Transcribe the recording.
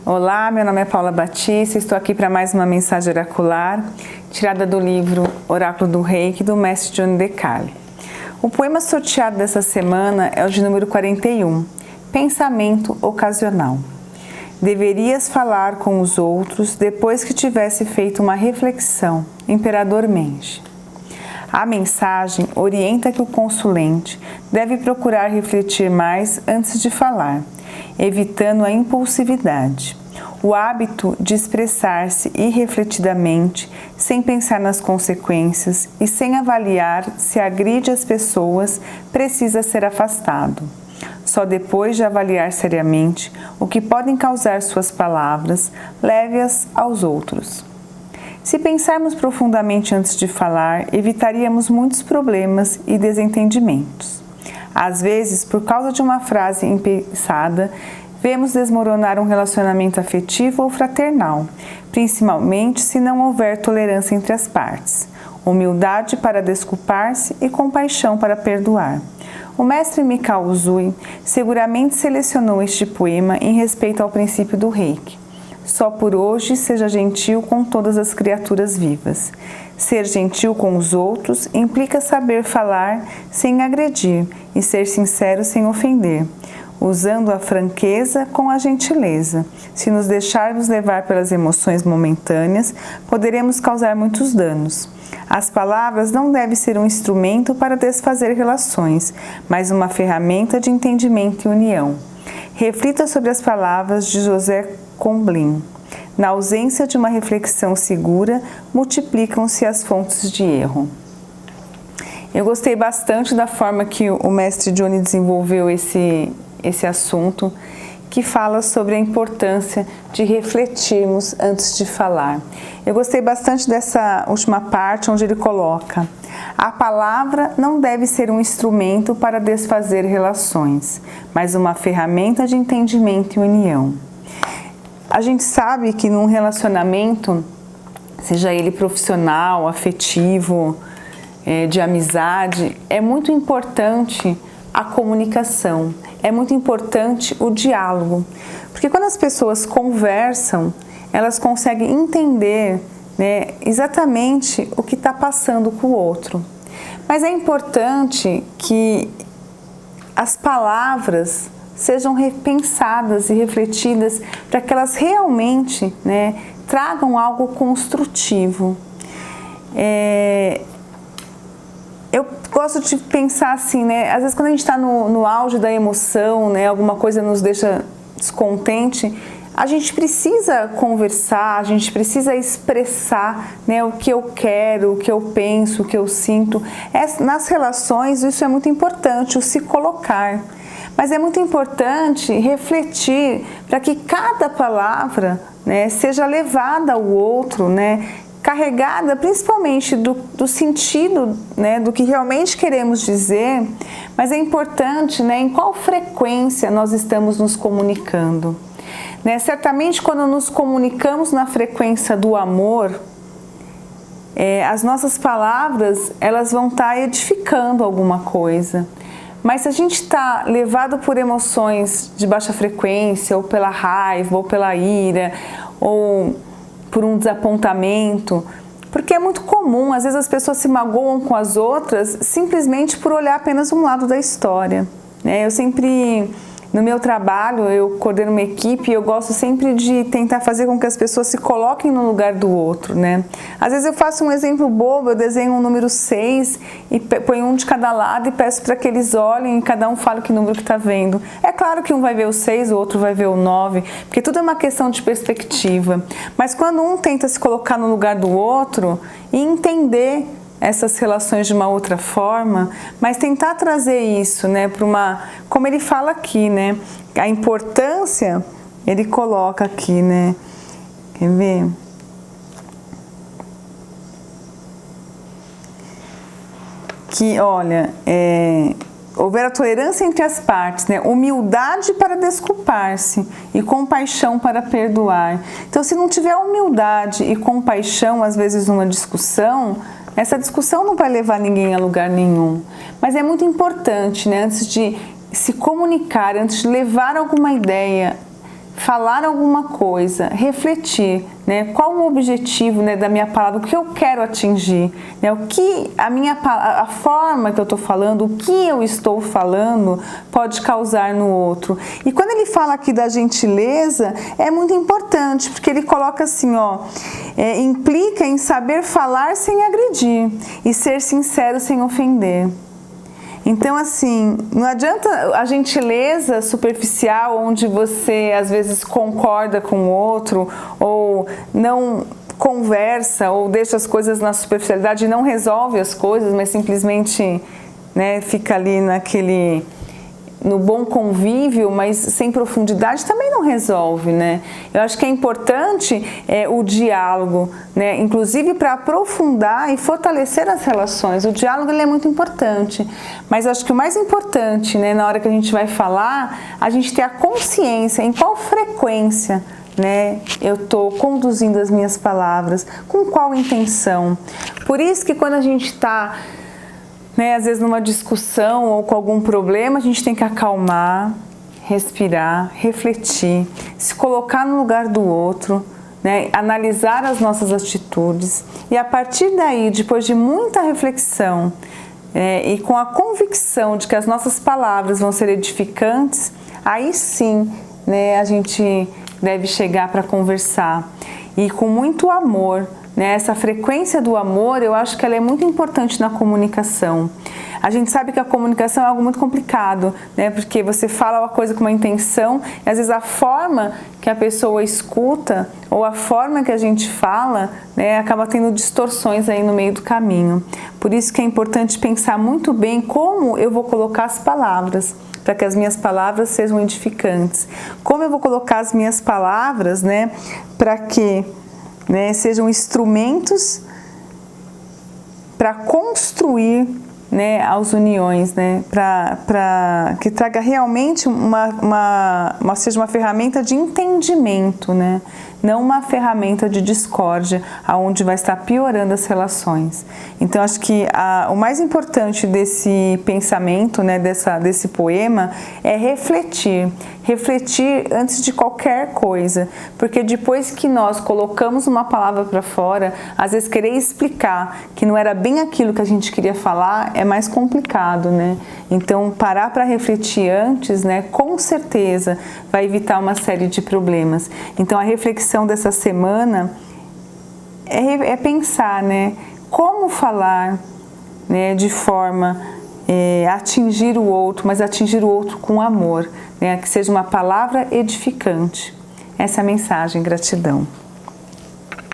Olá, meu nome é Paula Batista, estou aqui para mais uma mensagem oracular, tirada do livro Oráculo do Reiki, do mestre Johnny DeCarli. O poema sorteado dessa semana é o de número 41, Pensamento Ocasional. Deverias falar com os outros depois que tivesse feito uma reflexão, Imperador Menji. A mensagem orienta que o consulente deve procurar refletir mais antes de falar, evitando a impulsividade. O hábito de expressar-se irrefletidamente, sem pensar nas consequências e sem avaliar se agride as pessoas, precisa ser afastado. Só depois de avaliar seriamente o que podem causar suas palavras, leve-as aos outros. Se pensarmos profundamente antes de falar, evitaríamos muitos problemas e desentendimentos. Às vezes, por causa de uma frase impensada, vemos desmoronar um relacionamento afetivo ou fraternal, principalmente se não houver tolerância entre as partes, humildade para desculpar-se e compaixão para perdoar. O mestre Mikao Usui seguramente selecionou este poema em respeito ao princípio do Reiki. Só por hoje seja gentil com todas as criaturas vivas. Ser gentil com os outros implica saber falar sem agredir e ser sincero sem ofender, usando a franqueza com a gentileza. Se nos deixarmos levar pelas emoções momentâneas, poderemos causar muitos danos. As palavras não devem ser um instrumento para desfazer relações, mas uma ferramenta de entendimento e união. Reflita sobre as palavras de José Combin. Na ausência de uma reflexão segura, multiplicam-se as fontes de erro. Eu gostei bastante da forma que o mestre Johnny desenvolveu esse assunto, que fala sobre a importância de refletirmos antes de falar. Eu gostei bastante dessa última parte, onde ele coloca: a palavra não deve ser um instrumento para desfazer relações, mas uma ferramenta de entendimento e união. A gente sabe que num relacionamento, seja ele profissional, afetivo, de amizade, é muito importante a comunicação, é muito importante o diálogo, porque quando as pessoas conversam, elas conseguem entender, exatamente o que está passando com o outro. Mas é importante que as palavras sejam repensadas e refletidas para que elas realmente tragam algo construtivo. Eu gosto de pensar assim, às vezes quando a gente está no auge da emoção, alguma coisa nos deixa descontente, a gente precisa conversar, a gente precisa expressar o que eu quero, o que eu penso, o que eu sinto. Nas relações isso é muito importante, o se colocar. Mas é muito importante refletir para que cada palavra seja levada ao outro, carregada principalmente do sentido, do que realmente queremos dizer, mas é importante em qual frequência nós estamos nos comunicando. Certamente quando nos comunicamos na frequência do amor, as nossas palavras elas vão estar edificando alguma coisa. Mas se a gente está levado por emoções de baixa frequência, ou pela raiva, ou pela ira, ou por um desapontamento, porque é muito comum, às vezes as pessoas se magoam com as outras simplesmente por olhar apenas um lado da história. Eu sempre, no meu trabalho, eu coordeno uma equipe e eu gosto sempre de tentar fazer com que as pessoas se coloquem no lugar do outro, Às vezes eu faço um exemplo bobo, eu desenho um número 6 e ponho um de cada lado e peço para que eles olhem e cada um fale que número que está vendo. É claro que um vai ver o 6, o outro vai ver o 9, porque tudo é uma questão de perspectiva. Mas quando um tenta se colocar no lugar do outro e entender essas relações de uma outra forma, mas tentar trazer isso, para uma, como ele fala aqui, a importância, ele coloca aqui, quer ver? Que, olha, houver a tolerância entre as partes, humildade para desculpar-se e compaixão para perdoar. Então, se não tiver humildade e compaixão, às vezes numa discussão, essa discussão não vai levar ninguém a lugar nenhum. Mas é muito importante, antes de se comunicar, antes de levar alguma ideia, falar alguma coisa, refletir, né? Qual o objetivo, né, da minha palavra, o que eu quero atingir, né? O que a forma que eu estou falando, o que eu estou falando pode causar no outro. E quando ele fala aqui da gentileza, é muito importante, porque ele coloca assim, ó, implica em saber falar sem agredir e ser sincero sem ofender. Então, assim, não adianta a gentileza superficial, onde você às vezes concorda com o outro, ou não conversa, ou deixa as coisas na superficialidade e não resolve as coisas, mas simplesmente, né, fica ali no bom convívio, mas sem profundidade, também não resolve, né? Eu acho que é importante o diálogo, né? Inclusive para aprofundar e fortalecer as relações. O diálogo, ele é muito importante, mas eu acho que o mais importante, né, na hora que a gente vai falar, a gente ter a consciência em qual frequência, né, eu estou conduzindo as minhas palavras, com qual intenção. Por isso que quando a gente está, né, às vezes numa discussão ou com algum problema, a gente tem que acalmar, respirar, refletir, se colocar no lugar do outro, né, analisar as nossas atitudes e a partir daí, depois de muita reflexão e com a convicção de que as nossas palavras vão ser edificantes, aí sim, né, a gente deve chegar para conversar e com muito amor. Essa frequência do amor, eu acho que ela é muito importante na comunicação. A gente sabe que a comunicação é algo muito complicado, né? Porque você fala uma coisa com uma intenção e às vezes a forma que a pessoa escuta ou a forma que a gente fala, né, acaba tendo distorções aí no meio do caminho. Por isso que é importante pensar muito bem como eu vou colocar as palavras, para que as minhas palavras sejam edificantes. Como eu vou colocar as minhas palavras, né, para que, né, sejam instrumentos para construir, né, as uniões, né, para que traga realmente seja uma ferramenta de entendimento, né, não uma ferramenta de discórdia, aonde vai estar piorando as relações. Então, acho que o mais importante desse pensamento, né, desse poema, é refletir antes de qualquer coisa, porque depois que nós colocamos uma palavra para fora, às vezes querer explicar que não era bem aquilo que a gente queria falar é mais complicado, né? Então, parar para refletir antes, né, com certeza vai evitar uma série de problemas. Então, a reflexão dessa semana é pensar, né, como falar, né, de forma a atingir o outro, mas atingir o outro com amor, né, que seja uma palavra edificante. Essa é a mensagem. Gratidão.